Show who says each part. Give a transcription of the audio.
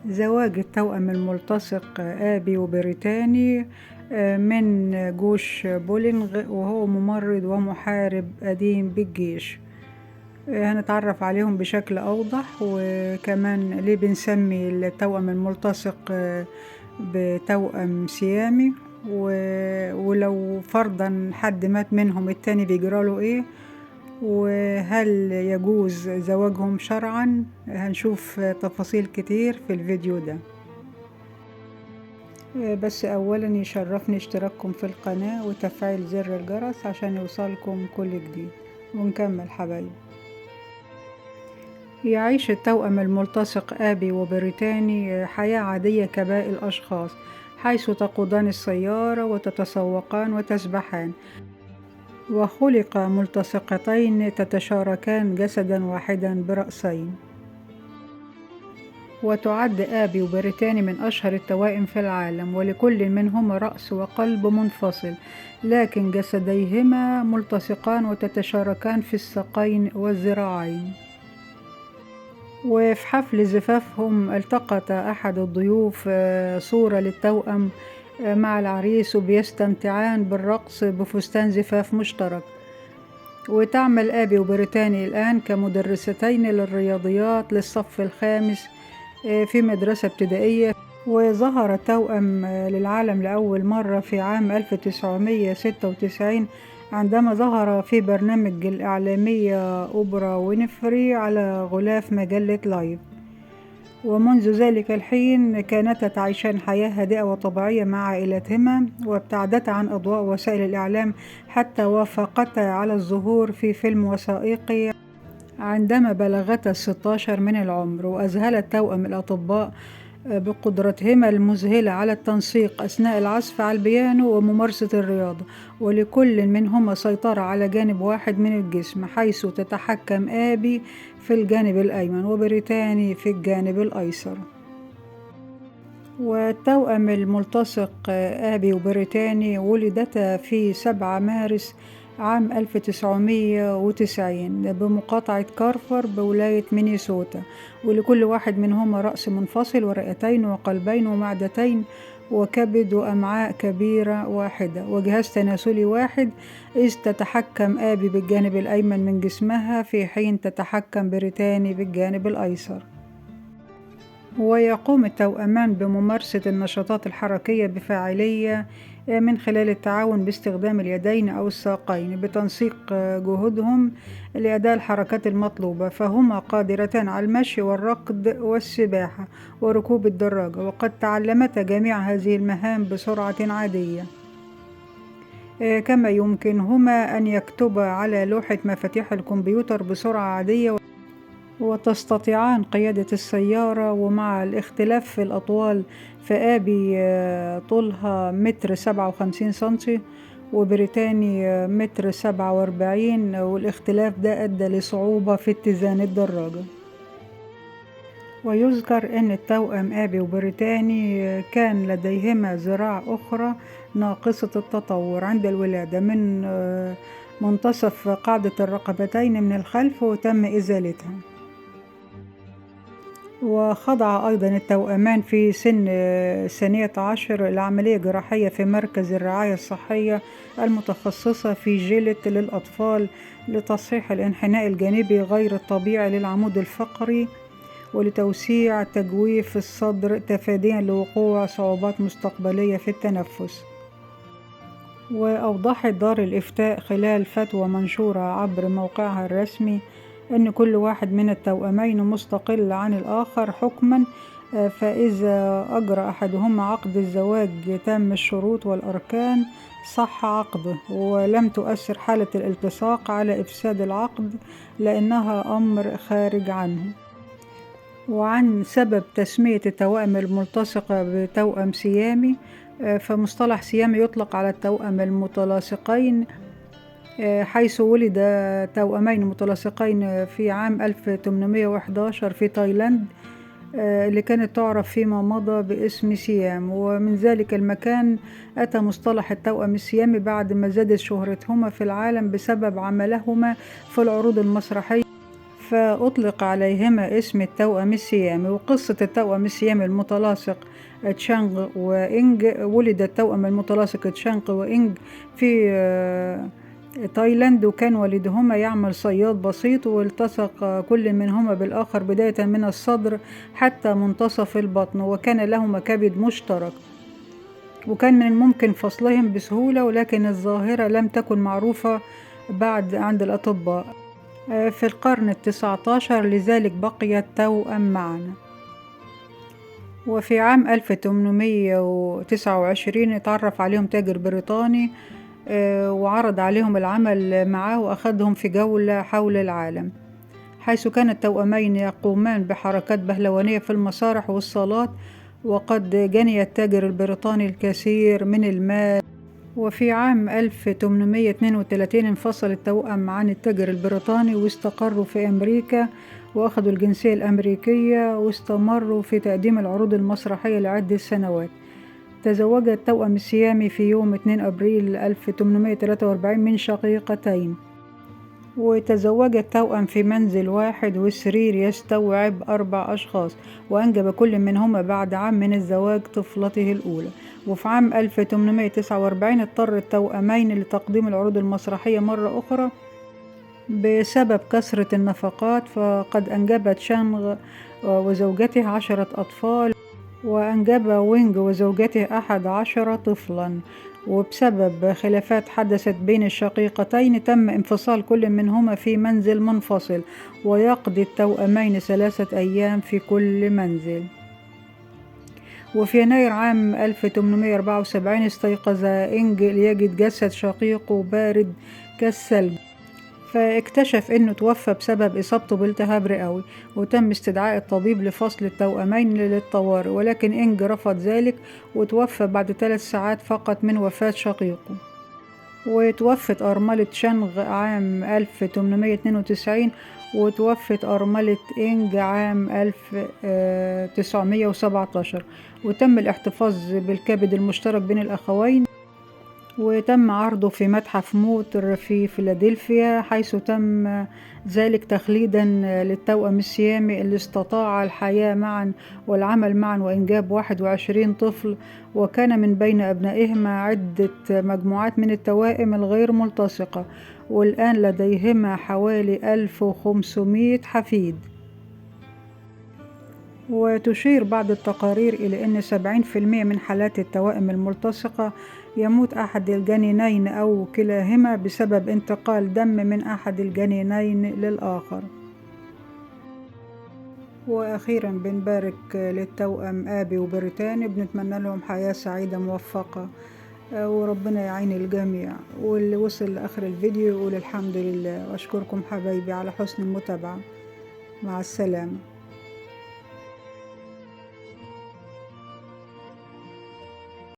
Speaker 1: زواج التوأم الملتصق آبي وبريتاني من جوش بولينغ، وهو ممرض ومحارب قديم بالجيش. هنتعرف عليهم بشكل أوضح، وكمان ليه بنسمي التوأم الملتصق بتوأم سيامي، ولو فرضا حد مات منهم التاني بيجراله ايه، وهل يجوز زواجهم شرعا. هنشوف تفاصيل كتير في الفيديو ده. بس أولا يشرفني اشتراككم في القناة وتفعيل زر الجرس عشان يوصلكم كل جديد، ونكمل حبايب. يعيش التوأم الملتصق آبي وبريتاني حياة عادية كباقي الأشخاص، حيث تقودان السيارة وتتسوقان وتسبحان، وخلق ملتصقتين تتشاركان جسدا واحدا برأسين. وتعد آبي وبريتاني من أشهر التوائم في العالم، ولكل منهما رأس وقلب منفصل، لكن جسديهما ملتصقان وتتشاركان في الساقين والذراعين. وفي حفل زفافهم التقط أحد الضيوف صورة للتوأم مع العريس، وبيستمتعان بالرقص بفستان زفاف مشترك. وتعمل آبي وبريتاني الآن كمدرستين للرياضيات للصف الخامس في مدرسة ابتدائية. وظهر التوأم للعالم لأول مرة في عام 1996 عندما ظهر في برنامج الإعلامية أوبرا وينفري على غلاف مجلة لايف. ومنذ ذلك الحين كانتا تعيشان حياة هادئة وطبيعية مع عائلتهما، وابتعدتا عن أضواء وسائل الإعلام حتى وافقتا على الظهور في فيلم وثائقي عندما بلغتا 16 من العمر. وأذهل التوأم الأطباء بقدرتهما المذهلة على التنسيق أثناء العزف على البيانو وممارسة الرياضة، ولكل منهما سيطرة على جانب واحد من الجسم، حيث تتحكم آبي في الجانب الأيمن وبريتاني في الجانب الأيسر. والتوأم الملتصق آبي وبريتاني ولدتا في 7 مارس عام 1990 بمقاطعة كارفر بولاية مينيسوتا، ولكل واحد منهما رأس منفصل ورئتين وقلبين ومعدتين وكبد وأمعاء كبيرة واحدة وجهاز تناسلي واحد، إذ تتحكم آبي بالجانب الأيمن من جسمها في حين تتحكم بريتاني بالجانب الأيسر. ويقوم التوأمان بممارسة النشاطات الحركية بفاعلية من خلال التعاون باستخدام اليدين أو الساقين بتنسيق جهودهم لأداء الحركات المطلوبة، فهما قادرتان على المشي والركض والسباحة وركوب الدراجة، وقد تعلمتا جميع هذه المهام بسرعة عادية. كما يمكنهما أن يكتبا على لوحة مفاتيح الكمبيوتر بسرعة عادية، وتستطيعان قيادة السيارة. ومع الاختلاف في الأطوال، فآبي طولها 1.57 سنتي وبريتاني 1.47 متر، والاختلاف ده أدى لصعوبة في اتزان الدراجة. ويذكر أن التوأم آبي وبريتاني كان لديهما ذراع أخرى ناقصة التطور عند الولادة من منتصف قاعدة الرقبتين من الخلف، وتم إزالتها. وخضع أيضا التوأمان في سن 12 لعملية جراحية في مركز الرعاية الصحية المتخصصة في جيلة للأطفال لتصحيح الانحناء الجانبي غير الطبيعي للعمود الفقري ولتوسيع تجويف الصدر تفاديا لوقوع صعوبات مستقبلية في التنفس. وأوضحت دار الإفتاء خلال فتوى منشورة عبر موقعها الرسمي أن كل واحد من التوأمين مستقل عن الآخر حكما، فإذا أجرى أحدهما عقد الزواج تام الشروط والأركان صح عقده، ولم تؤثر حالة الالتصاق على إفساد العقد لأنها أمر خارج عنه. وعن سبب تسمية التوأم الملتصقة بتوأم سيامي، فمصطلح سيامي يطلق على التوأم المتلاصقين، حيث ولد توأمين متلاصقين في عام 1811 في تايلاند، اللي كانت تعرف فيما مضى باسم سيام. ومن ذلك المكان أتى مصطلح التوأم السيامي بعد ما زادت شهرتهما في العالم بسبب عملهما في العروض المسرحية فأطلق عليهما اسم التوأم السيامي. وقصة التوأم السيامي المتلاصق تشانغ وإنج، ولد التوأم المتلاصق تشانغ وإنج في تايلاند، وكان والدهما يعمل صياد بسيط، والتصق كل منهما بالآخر بداية من الصدر حتى منتصف البطن، وكان لهما كبد مشترك، وكان من الممكن فصلهم بسهولة، ولكن الظاهرة لم تكن معروفة بعد عند الأطباء في القرن 19، لذلك بقي التوأم معا. وفي عام 1829 اتعرف عليهم تاجر بريطاني وعرض عليهم العمل معه، وأخذهم في جولة حول العالم، حيث كان التوأمين يقومان بحركات بهلوانية في المسارح والصالات، وقد جني التاجر البريطاني الكثير من المال. وفي عام 1832 انفصل التوأم عن التاجر البريطاني واستقروا في أمريكا، وأخذوا الجنسية الأمريكية، واستمروا في تقديم العروض المسرحية لعدة سنوات. تزوج التوأم السيامي في يوم 2 أبريل 1843 من شقيقتين، وتزوج التوأم في منزل واحد والسرير يستوعب 4 أشخاص، وأنجب كل منهما بعد عام من الزواج طفلته الأولى. وفي عام 1849 اضطر التوأمين لتقديم العروض المسرحية مرة أخرى بسبب كثرة النفقات، فقد أنجبت شانغ وزوجته 10 أطفال، وأنجب وينج وزوجته 11 طفلا. وبسبب خلافات حدثت بين الشقيقتين تم انفصال كل منهما في منزل منفصل، ويقضي التوأمين 3 أيام في كل منزل. وفي يناير عام 1874 استيقظ إنج ليجد جسد شقيقه بارد كالثلج، فاكتشف انه توفى بسبب اصابته بالتهاب رئوي، وتم استدعاء الطبيب لفصل التوأمين للطوارئ، ولكن إنج رفض ذلك وتوفى بعد 3 ساعات فقط من وفاة شقيقه. وتوفت أرملة شانغ عام 1892، وتوفت أرملة إنج عام 1917. وتم الاحتفاظ بالكبد المشترك بين الأخوين، وتم عرضه في متحف موتر في فيلادلفيا، حيث تم ذلك تخليدا للتوأم السيامي اللي استطاع الحياة معا والعمل معا وإنجاب 21 طفل، وكان من بين أبنائهما عدة مجموعات من التوائم الغير ملتصقة، والآن لديهما حوالي 1500 حفيد. وتشير بعض التقارير إلى أن 70% من حالات التوائم الملتصقة يموت أحد الجنينين أو كلاهما بسبب انتقال دم من أحد الجنينين للآخر. وأخيرا بنبارك للتوأم آبي وبريتاني، بنتمنى لهم حياة سعيدة موفقة، وربنا يعين الجميع. واللي وصل لآخر الفيديو يقول الحمد لله. وأشكركم حبايبي على حسن المتابعة. مع السلامة.